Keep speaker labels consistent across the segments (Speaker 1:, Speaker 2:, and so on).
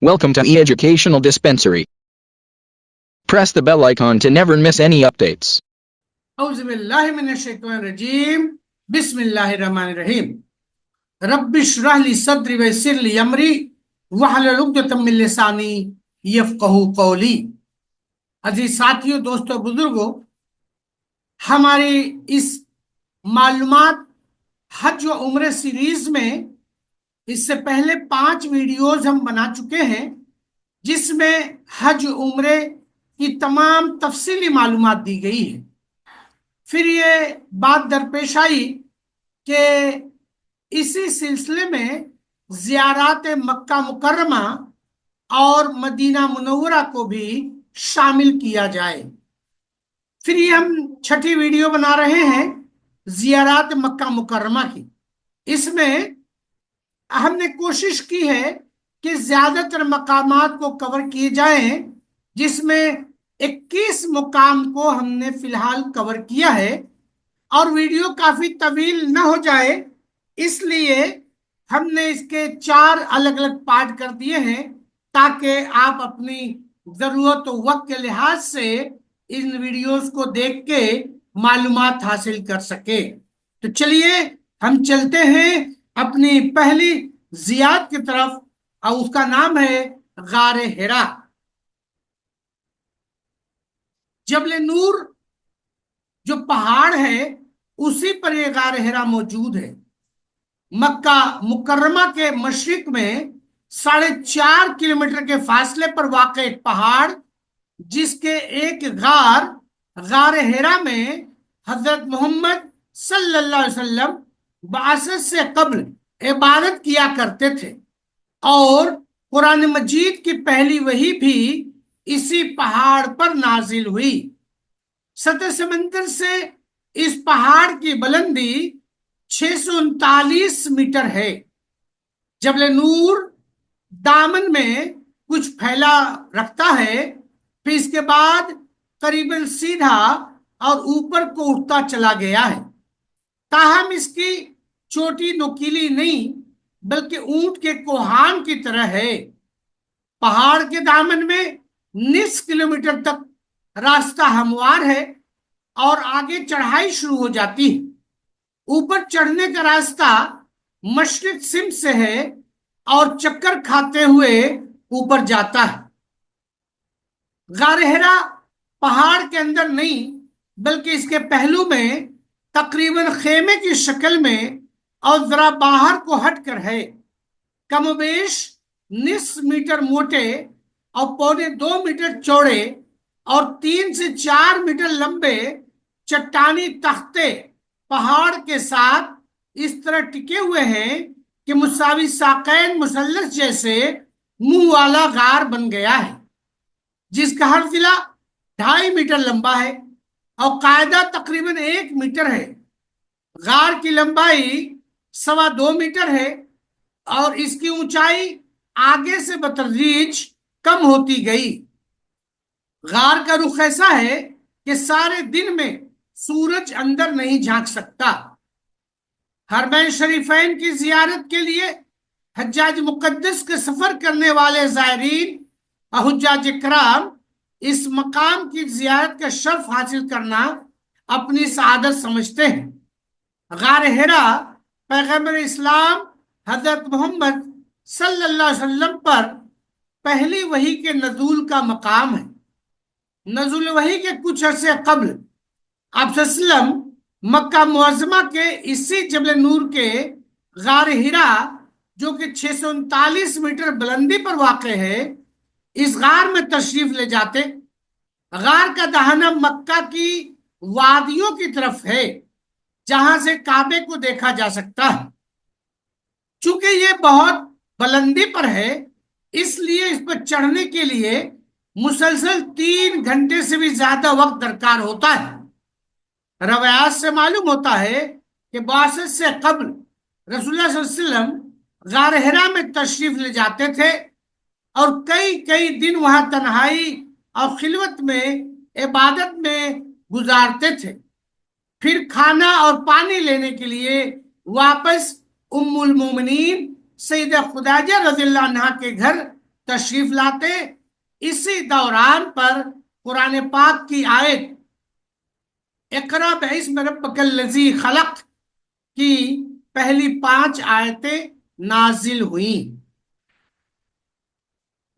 Speaker 1: Welcome to e-Educational Dispensary. Press the bell icon to never miss any updates.
Speaker 2: औज़ुबिल्लाहिमिनश्शैतानिर्रजीम बिस्मिल्लाहिर्रहमानिर्रहीम रब्बिश्रह ली सद्री वयस्सिर ली अमरी वहलुल उक़दतम मिन लिसानी यफ़क़हू क़ौली। अजीज साथियों, दोस्तों, बुजुर्गों, हमारी इस मालूमात हज व उम्रे सीरीज में इससे पहले 5 वीडियोज हम बना चुके हैं, जिसमें हज उम्रे की तमाम तफसीली मालूमात दी गई है। फिर ये बात दरपेश आई कि इसी सिलसिले में ज़ियारात मक्का मुकर्रमा और मदीना मुनव्वरा को भी शामिल किया जाए। फिर ये हम 6ठी वीडियो बना रहे हैं ज़ियारात मक्का मुकर्रमा की। इसमें हमने कोशिश की है कि ज्यादातर मकामात को कवर किए जाएं, जिसमें 21 मुकाम को हमने फिलहाल कवर किया है। और वीडियो काफी तवील न हो जाए, इसलिए हमने इसके 4 अलग अलग पार्ट कर दिए हैं, ताकि आप अपनी जरूरत और वक्त के लिहाज से इन वीडियोस को देख के मालूमात हासिल कर सके। तो चलिए हम चलते हैं अपनी पहली जियारत की तरफ, और उसका नाम है गारे हिरा। जबल नूर जो पहाड़ है, उसी पर यह गारे हिरा मौजूद है। मक्का मुकर्रमा के मशरिक में 4.5 किलोमीटर के फासले पर वाक़ एक पहाड़, जिसके एक गारे हिरा में हजरत मोहम्मद सल्लल्लाहु अलैहि वसल्लम बासत से कब्ल इबादत किया करते थे, और कुरान मजीद की पहली वही भी इसी पहाड़ पर नाजिल हुई। सतह समंदर से इस पहाड़ की बुलंदी 639 मीटर है। जबल नूर दामन में कुछ फैला रखता है, फिर इसके बाद करीबन सीधा और ऊपर को उठता चला गया है। ताहम इसकी चोटी नुकीली नहीं, बल्कि ऊंट के कोहान की तरह है। पहाड़ के दामन में 19 किलोमीटर तक रास्ता हमवार है और आगे चढ़ाई शुरू हो जाती है। ऊपर चढ़ने का रास्ता मशरिक सिमत से है और चक्कर खाते हुए ऊपर जाता है। गारे हिरा पहाड़ के अंदर नहीं, बल्कि इसके पहलू में तकरीबन खेमे की शक्ल में और जरा बाहर को हटकर है। कमोबेश 19 मीटर मोटे और 1.25 मीटर चौड़े और 3 से 4 मीटर लंबे चट्टानी तख्ते पहाड़ के साथ इस तरह टिके हुए हैं कि मुसावी साकैन मुसल्लस जैसे मुंह वाला गार बन गया है, जिसका हर जिला 2.5 मीटर लंबा है और कायदा तकरीबन 1 मीटर है। गार की लंबाई 2.25 मीटर है और इसकी ऊंचाई आगे से बतदरीज कम होती गई। गार का रुख ऐसा है कि सारे दिन में सूरज अंदर नहीं झांक सकता। हरमैन शरीफैन की जियारत के लिए हज्जाज मुकद्दस के सफर करने वाले ज़ायरीन और हुज्जाज इकराम इस मकाम की जियारत का शर्फ हासिल करना अपनी सआदत समझते हैं। गारे हिरा पैगंबर इस्लाम हजरत मोहम्मद सल्लल्लाहु अलैहि वसल्लम पर पहली वही के नज़ूल का मकाम है। नज़ूल वही के कुछ अरसे कब्ल आप सल्लम मक्का मुअज़्ज़मा के इसी जबल नूर के गारे हिरा, जो कि 639 मीटर बुलंदी पर वाक़ है, इस गार में तशरीफ ले जाते। गार का दहाना मक्का की वादियों की तरफ है, जहां से काबे को देखा जा सकता है। चूंकि ये बहुत बुलंदी पर है, इसलिए इस पर चढ़ने के लिए मुसलसल 3 घंटे से भी ज्यादा वक्त दरकार होता है। रवायात से मालूम होता है कि बासत से कब्ल रसूलुल्लाह सल्लल्लाहु अलैहि वसल्लम गार हिरा में तशरीफ ले जाते थे और कई कई दिन वहां तन्हाई और खिलवत में इबादत में गुजारते थे। फिर खाना और पानी लेने के लिए वापस उम्मुल मोमिनीन सैयदा खुदाजा रज़ियल्लाहु अन्हा के घर تشریف لاتے، اسی دوران پر قرآن پاک کی آیت اقرا باسم ربک الذی خلق کی پہلی 5 آیتیں نازل ہوئیں۔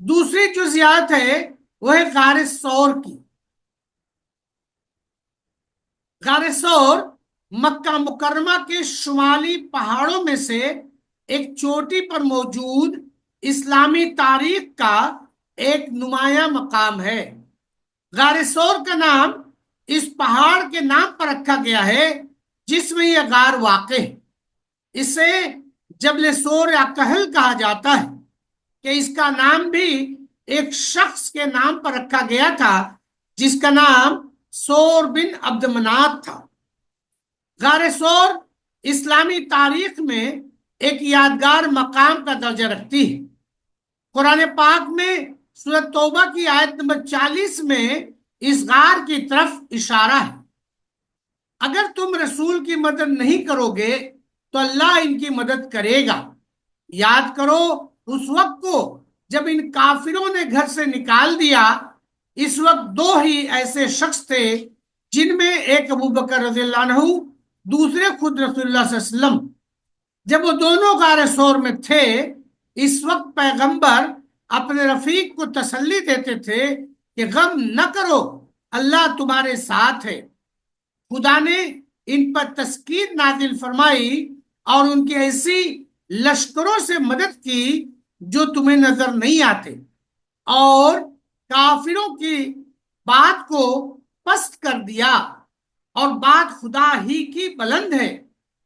Speaker 2: دوسری جو زیارت ہے وہ ہے غار ثور کی۔ غار ثور مکہ مکرمہ کے شمالی پہاڑوں میں سے ایک چوٹی پر موجود اسلامی تاریخ کا ایک نمایاں مقام ہے۔ غار ثور کا نام اس پہاڑ کے نام پر رکھا گیا ہے جس میں یہ غار واقع ہے۔ اسے جبل ثور یا کہل کہا جاتا ہے کہ اس کا نام بھی ایک شخص کے نام پر رکھا گیا تھا جس کا نام ثور بن عبد منات تھا۔ غار ثور اسلامی تاریخ میں ایک یادگار مقام کا درجہ رکھتی ہے۔ قرآن پاک میں سورۃ توبہ کی آیت نمبر 40 میں اس غار کی طرف اشارہ ہے۔ اگر تم رسول کی مدد نہیں کرو گے تو اللہ ان کی مدد کرے گا۔ یاد کرو اس وقت کو جب ان کافروں نے گھر سے نکال دیا۔ اس وقت 2 ہی ایسے شخص تھے جن میں ایک ابو بکر رضی اللہ عنہ، دوسرے خود رسول اللہ صلی اللہ علیہ وسلم۔ جب وہ دونوں غار ثور میں تھے، اس وقت پیغمبر اپنے رفیق کو تسلی دیتے تھے کہ غم نہ کرو، اللہ تمہارے ساتھ ہے۔ خدا نے ان پر تسکین نازل فرمائی اور ان کی ایسی لشکروں سے مدد کی جو تمہیں نظر نہیں آتے، اور کافروں کی بات کو پست کر دیا، اور بات خدا ہی کی بلند ہے،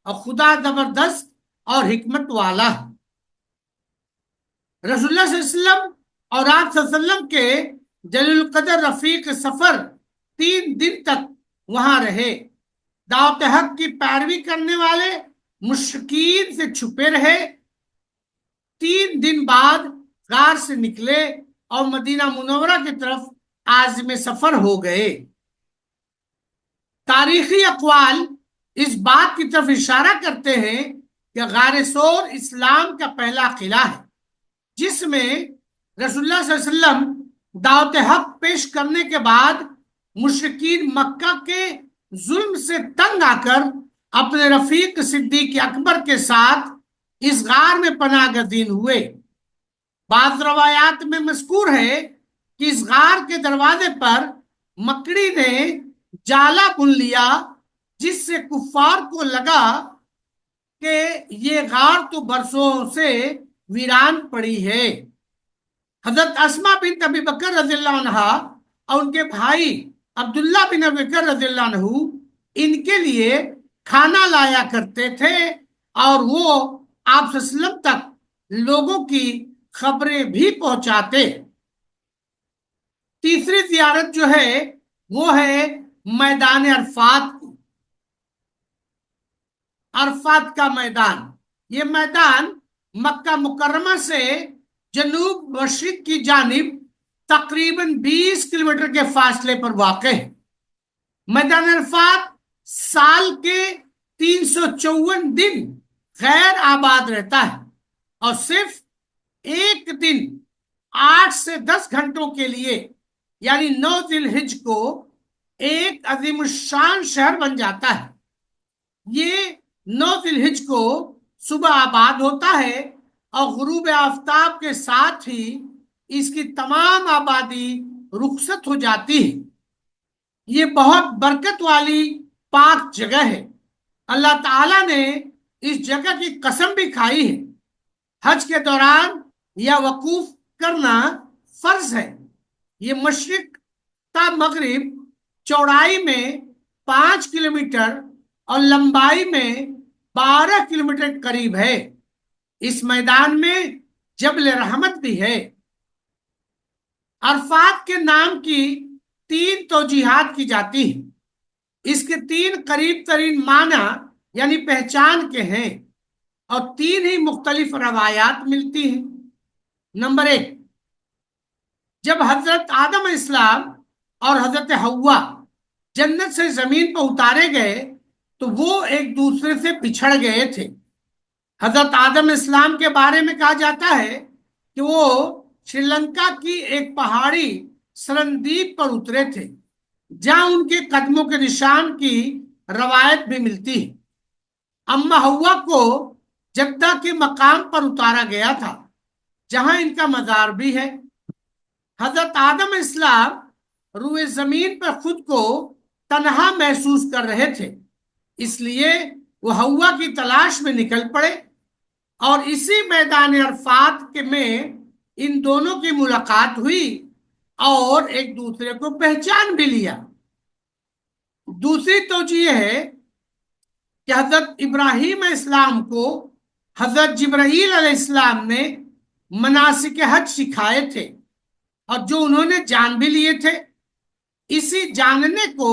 Speaker 2: اور خدا زبردست اور حکمت والا ہے۔ رسول اللہ صلی اللہ علیہ وسلم اور آپ صلی اللہ علیہ وسلم کے جلیل القدر رفیق سفر 3 دن تک وہاں رہے۔ دعوت حق کی پیروی کرنے والے مشرکین سے چھپے رہے۔ 3 دن بعد غار سے نکلے اور مدینہ منورہ کی طرف عازم سفر ہو گئے۔ تاریخی اقوال اس بات کی طرف اشارہ کرتے ہیں کہ غار ثور اسلام کا پہلا قلعہ ہے جس میں رسول اللہ صلی اللہ علیہ وسلم دعوت حق پیش کرنے کے بعد مشرکین مکہ کے ظلم سے تنگ آ کر اپنے رفیق صدیق اکبر کے ساتھ اس غار میں پناہ گزین ہوئے۔ بعض روایات میں مذکور ہے کہ اس غار کے دروازے پر مکڑی نے جالا بن لیا، جس سے کفار کو لگا کہ یہ غار تو برسوں سے ویران پڑی ہے۔ حضرت اسماء بنت ابی بکر رضی اللہ عنہ اور ان کے بھائی عبداللہ بن ابی بکر رضی اللہ عنہ ان کے لیے کھانا لایا کرتے تھے، اور وہ آپ صلی اللہ علیہ وسلم تک لوگوں کی خبریں بھی پہنچاتے۔ تیسری زیارت جو ہے وہ ہے میدان عرفات کی۔ عرفات کا میدان، یہ میدان مکہ مکرمہ سے جنوب مشرق کی جانب تقریباً 20 کلومیٹر کے فاصلے پر واقع ہے۔ میدان عرفات سال کے 354 دن غیر آباد رہتا ہے، اور صرف ایک دن 8 سے 10 گھنٹوں کے لیے یعنی 9 ذی الحجہ کو ایک عظیم الشان شہر بن جاتا ہے۔ یہ 9 ذی الحجہ کو صبح آباد ہوتا ہے، اور غروب آفتاب کے ساتھ ہی اس کی تمام آبادی رخصت ہو جاتی ہے۔ یہ بہت برکت والی پاک جگہ ہے۔ اللہ تعالیٰ نے اس جگہ کی قسم بھی کھائی ہے۔ حج کے دوران یا وقوف کرنا فرض ہے۔ یہ مشرق تا مغرب چوڑائی میں 5 کلومیٹر اور لمبائی میں 12 کلومیٹر قریب ہے۔ اس میدان میں جبل رحمت بھی ہے۔ عرفات کے نام کی 3 توجیحات کی جاتی ہیں۔ اس کے 3 قریب ترین معنی یعنی پہچان کے ہیں، اور 3 ہی مختلف روایات ملتی ہیں۔ نمبر 1، جب حضرت آدم علیہ السلام اور حضرت حوا جنت سے زمین پر اتارے گئے تو وہ ایک دوسرے سے بچھڑ گئے تھے۔ حضرت آدم علیہ السلام کے بارے میں کہا جاتا ہے کہ وہ श्री लंका की एक पहाड़ी सरनदीप पर उतरे थे, जहां उनके कदमों के निशान की रवायत भी मिलती है। अम्मा हव्वा को जद्दा के मकाम पर उतारा गया था, जहां इनका मजार भी है। हजरत आदम इस्लाम रूए जमीन पर खुद को तन्हा महसूस कर रहे थे, इसलिए वो हव्वा की तलाश में निकल पड़े और इसी मैदान अरफात के में इन दोनों की मुलाकात हुई और एक दूसरे को पहचान भी लिया। दूसरी तौजीह है कि हजरत इब्राहिम इस्लाम को हजरत जिब्राईल अलैहिस्सलाम ने मनासिक हज सिखाए थे और जो उन्होंने जान भी लिए थे। इसी जानने को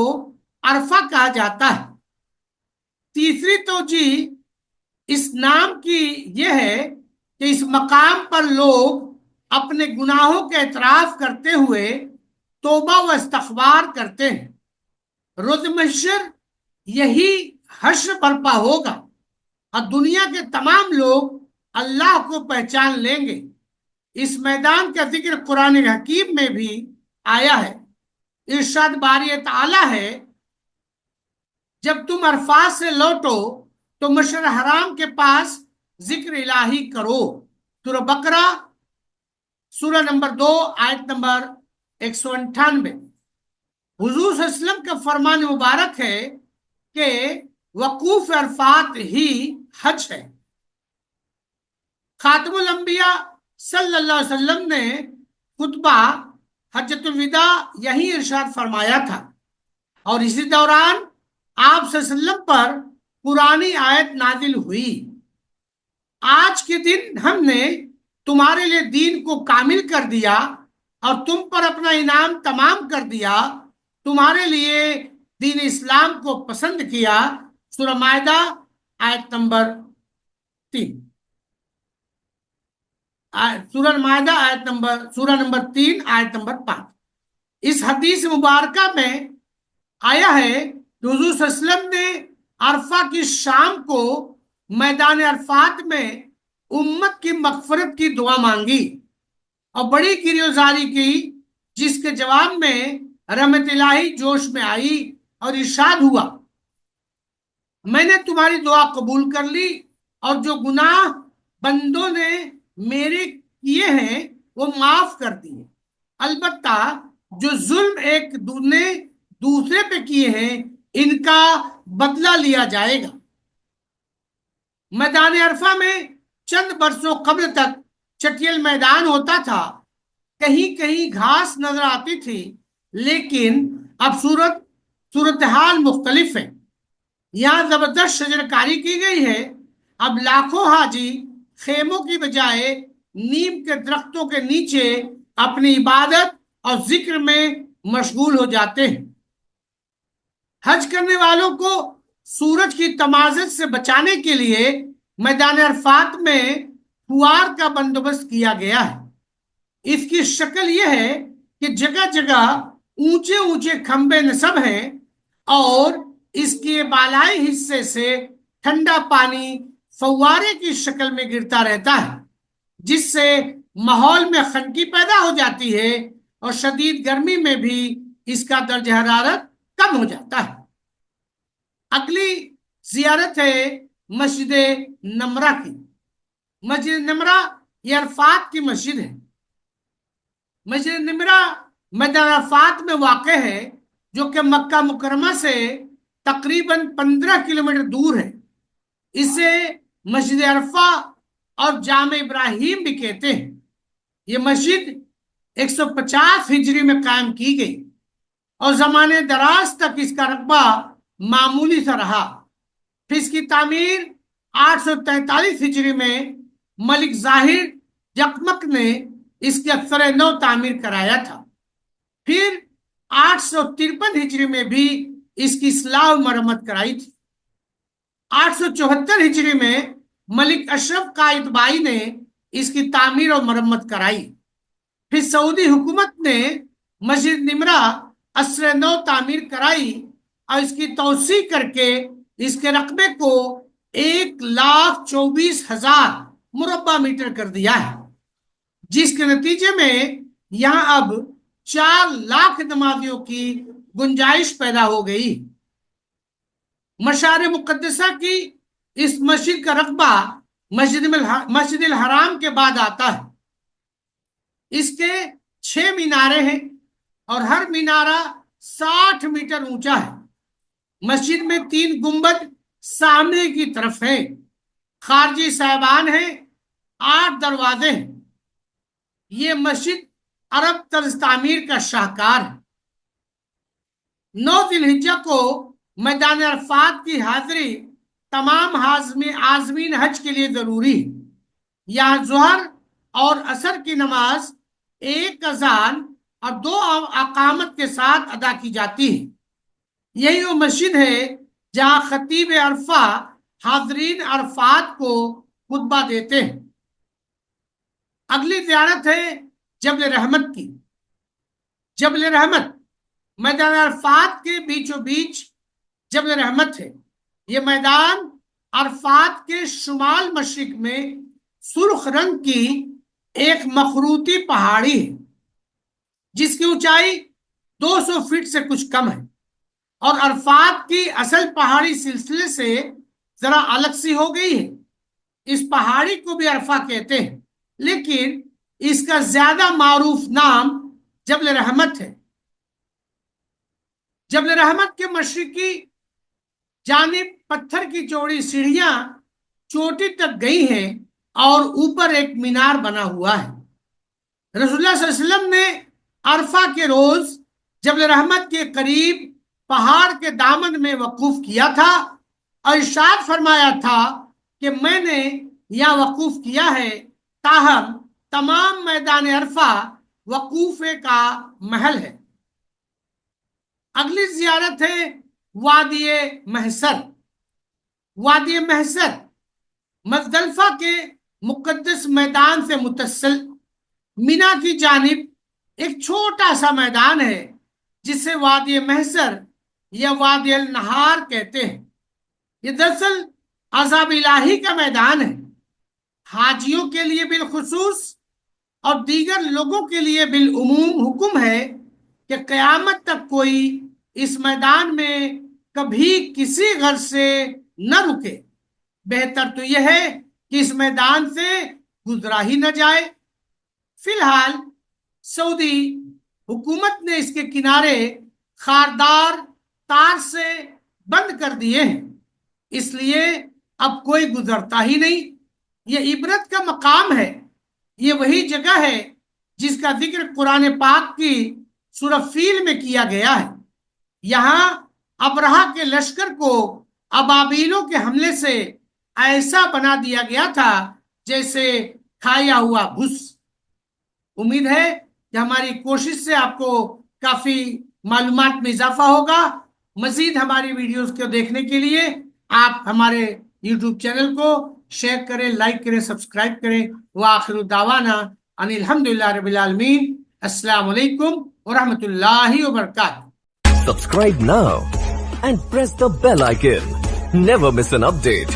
Speaker 2: अरफा कहा जाता है। तीसरी तौजीह इस नाम की यह है कि इस मकाम पर लोग अपने गुनाहों के एतराफ करते हुए तौबा व इस्तग़फ़ार करते हैं। रोज़ महशर यही हश्र बर्पा होगा और दुनिया के तमाम लोग अल्लाह को पहचान लेंगे। इस मैदान का जिक्र कुरान हकीम में भी आया है। इरशाद बारी ताला है, जब तुम अरफात से लौटो तो मशर हराम के पास जिक्र इलाही करो। सूरह बकरा सूरह नंबर 2 आयत नंबर 198। हुजूर सल्लल्लाहु अलैहि वसल्लम का फरमान मुबारक है कि वकूफ अरफात ही हज है। खातमुल अंबिया सल्लल्लाहु अलैहि वसल्लम ने खुतबा हज्जतुल विदा यही इरशाद फरमाया था और इसी दौरान आप सल्लल्लाहु अलैहि वसल्लम पर पुरानी आयत नाजिल हुई। आज के दिन हमने तुम्हारे लिए दीन को कामिल कर दिया और तुम पर अपना इनाम तमाम कर दिया, तुम्हारे लिए दीन इस्लाम को पसंद किया। सूरह माइदा आयत नंबर 3। सूरह माइदा सूरह नंबर 3 आयत नंबर 5। इस हदीस मुबारका में आया है कि हुजूर सल्लल्लाहु अलैहि वसल्लम ने अरफा की शाम को मैदान अरफात में उम्मत की मगफरत की दुआ मांगी और बड़ी गिरफ्तारी की, जिसके जवाब में रहमत इलाही जोश में आई और इरशाद हुआ, मैंने तुम्हारी दुआ कबूल कर ली और जो गुनाह बंदों ने मेरे किए हैं वो माफ कर दिए। अलबत्ता जो जुल्म एक ने दूसरे पे किए हैं इनका बदला लिया जाएगा। मैदान अरफा में चंद बरसों कबल तक चटियल मैदान होता था, कहीं कहीं घास नजर आती थी, लेकिन अब सूरत हाल मुख्तलिफ है। यहाँ जबरदस्त शजरकारी की गई है। अब लाखों हाजी खेमों की बजाय नीम के दरख्तों के नीचे अपनी इबादत और जिक्र में मशगूल हो जाते हैं। हज करने वालों को सूरज की तमाज़त से बचाने के लिए मैदान अरफात में फुआर का बंदोबस्त किया गया है। इसकी शक्ल यह है कि जगह जगह ऊंचे ऊंचे खंबे नस्ब हैं और इसके बालाई हिस्से से ठंडा पानी फव्वारे की शक्ल में गिरता रहता है, जिससे माहौल में खनकी पैदा हो जाती है और शदीद गर्मी में भी इसका दर्ज हरारत कम हो जाता है। अगली जियारत है मस्जिद नमरा की। मस्जिद नमरा यह अरफात की मस्जिद है। मस्जिद नमरा मैदान अरफात में वाक़ है, जो कि मक्का मुकरमा से तकरीबन 15 किलोमीटर दूर है। इसे मस्जिद अरफा और जामे इब्राहिम भी कहते हैं। ये मस्जिद 150 हिजरी में कायम की गई और जमाने दराज तक इसका रकबा मामूली सा रहा। फिर इसकी तामीर 843 हिजरी में मलिक जाहिर यकमक ने इसके अक्सर नौ तामीर कराया था। फिर 853 हिजरी में भी इसकी इस्लाह मरम्मत कराई थी। 874 हिजरी में मलिक अशरफ कायदबाई ने इसकी तामीर और मरम्मत कराई। फिर सऊदी हुकूमत ने मस्जिद निमरा असर नौ तामीर कराई और इसकी तौसी करके इसके रकबे को 1,24,000 मुरब्बा मीटर कर दिया है। جس کے نتیجے میں یہاں اب 4 لاکھ نمازیوں کی گنجائش پیدا ہو گئی۔ مشعر مقدسہ کی اس مسجد کا رقبہ مسجد الحرام کے بعد آتا ہے۔ اس کے 6 مینارے ہیں اور ہر مینارہ 60 میٹر اونچا ہے۔ مسجد میں 3 گنبد سامنے کی طرف ہیں، خارجی صاحبان ہیں، 8 دروازے ہیں۔ یہ مسجد عرب طرز تعمیر کا شاہکار ہے۔ 9 ذی الحجہ کو میدان عرفات کی حاضری تمام عازمین حج کے لیے ضروری ہے۔ یہاں ظہر اور عصر کی نماز 1 اذان اور 2 اقامت کے ساتھ ادا کی جاتی ہے۔ یہی وہ مسجد ہے جہاں خطیب عرفہ حاضرین عرفات کو خطبہ دیتے ہیں۔ اگلی زیارت ہے جبل رحمت کی۔ جبل رحمت میدان عرفات کے بیچوں بیچ جبل رحمت ہے۔ یہ میدان عرفات کے شمال مشرق میں سرخ رنگ کی ایک مخروطی پہاڑی ہے جس کی اونچائی 200 فٹ سے کچھ کم ہے اور عرفات کی اصل پہاڑی سلسلے سے ذرا الگ سی ہو گئی ہے۔ اس پہاڑی کو بھی عرفہ کہتے ہیں، لیکن اس کا زیادہ معروف نام جبل رحمت ہے۔ جبل رحمت کے مشرقی جانب پتھر کی چوڑی سیڑھیاں چوٹی تک گئی ہیں اور اوپر ایک مینار بنا ہوا ہے۔ رسول اللہ صلی اللہ علیہ وسلم نے عرفہ کے روز جبل رحمت کے قریب پہاڑ کے دامن میں وقوف کیا تھا اور ارشاد فرمایا تھا کہ میں نے یہاں وقوف کیا ہے، تاہم تمام میدان عرفہ وقوفے کا محل ہے۔ اگلی زیارت ہے وادی محسر۔ وادی محسر مزدلفہ کے مقدس میدان سے متصل مینا کی جانب ایک چھوٹا سا میدان ہے جسے وادی محسر یا وادی النہار کہتے ہیں۔ یہ دراصل عذاب الہی کا میدان ہے۔ حاجیوں کے لیے بالخصوص اور دیگر لوگوں کے لیے بالعموم حکم ہے کہ قیامت تک کوئی اس میدان میں کبھی کسی غرض سے نہ رکے۔ بہتر تو یہ ہے کہ اس میدان سے گزرا ہی نہ جائے۔ فی الحال سعودی حکومت نے اس کے کنارے خاردار تار سے بند کر دیے ہیں، اس لیے اب کوئی گزرتا ہی نہیں۔ یہ عبرت کا مقام ہے۔ یہ وہی جگہ ہے جس کا ذکر قرآن پاک کی سورہ فیل میں کیا گیا ہے۔ یہاں ابرہہ کے لشکر کو ابابیلوں کے حملے سے ایسا بنا دیا گیا تھا جیسے کھایا ہوا بھس۔ امید ہے کہ ہماری کوشش سے آپ کو کافی معلومات میں اضافہ ہوگا۔ مزید ہماری ویڈیوز کو دیکھنے کے لیے آپ ہمارے یوٹیوب چینل کو شیئر کریں، لائک کریں، سبسکرائب کریں۔ وآخر دعوانا ان الحمدللہ رب العالمین۔ السلام علیکم ورحمۃ اللہ وبرکاتہ۔
Speaker 3: Subscribe now and press the bell icon. Never miss an update.